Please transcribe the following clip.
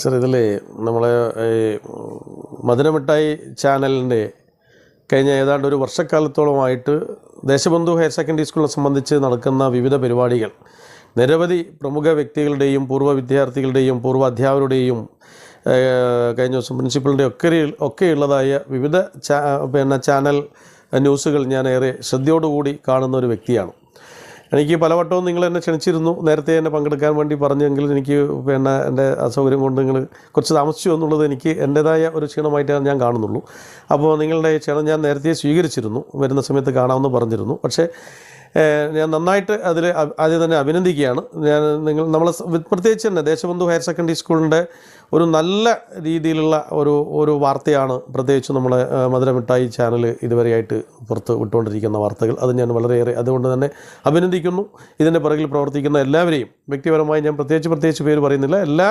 Sir ഇതിൽ നമ്മളെ ഈ മധുരമിഠായി ചാനലിൻ്റെ കഴിഞ്ഞ ഏതാണ്ട് ഒരു വർഷക്കാലത്തോളമായിട്ട് ദേശബന്ധു ഹയർ സെക്കൻഡറി സ്കൂളിനെ സംബന്ധിച്ച് നടക്കുന്ന വിവിധ പരിപാടികൾ നിരവധി പ്രമുഖ വ്യക്തികളുടെയും പൂർവ്വ വിദ്യാർത്ഥികളുടെയും പൂർവ്വ അധ്യാപകരുടെയും കഴിഞ്ഞ ദിവസം പ്രിൻസിപ്പളിൻ്റെ ഒക്കെയുള്ളതായ വിവിധ ചാനൽ ന്യൂസുകൾ ഞാൻ ഏറെ ശ്രദ്ധയോടുകൂടി കാണുന്ന ഒരു വ്യക്തിയാണ്. എനിക്ക് പലവട്ടവും നിങ്ങൾ എന്നെ ക്ഷണിച്ചിരുന്നു, നേരത്തെ എന്നെ പങ്കെടുക്കാൻ വേണ്ടി പറഞ്ഞെങ്കിൽ എനിക്ക് എൻ്റെ അസൗകര്യം കൊണ്ട് നിങ്ങൾ കുറച്ച് താമസിച്ചു എന്നുള്ളത് എനിക്ക് എൻ്റേതായ ഒരു ക്ഷീണമായിട്ടാണ് ഞാൻ കാണുന്നുള്ളൂ. അപ്പോൾ നിങ്ങളുടെ ക്ഷണം ഞാൻ നേരത്തെ സ്വീകരിച്ചിരുന്നു, വരുന്ന സമയത്ത് കാണാമെന്ന് പറഞ്ഞിരുന്നു. പക്ഷേ ഞാൻ നന്നായിട്ട് അതിൽ ആദ്യം തന്നെ അഭിനന്ദിക്കുകയാണ്. നമ്മളെ പ്രത്യേകിച്ച് തന്നെ ദേശബന്ധു ഹയർ സെക്കൻഡറി സ്കൂളിൻ്റെ ഒരു നല്ല രീതിയിലുള്ള ഒരു വാർത്തയാണ് പ്രത്യേകിച്ച് നമ്മളെ മധുരമിഠായി ചാനൽ ഇതുവരെയായിട്ട് പുറത്ത് വിട്ടുകൊണ്ടിരിക്കുന്ന വാർത്തകൾ. അത് ഞാൻ വളരെയേറെ അതുകൊണ്ട് തന്നെ അഭിനന്ദിക്കുന്നു. ഇതിൻ്റെ പിറകിൽ പ്രവർത്തിക്കുന്ന എല്ലാവരെയും വ്യക്തിപരമായി ഞാൻ പ്രത്യേകിച്ച് പേര് പറയുന്നില്ല, എല്ലാ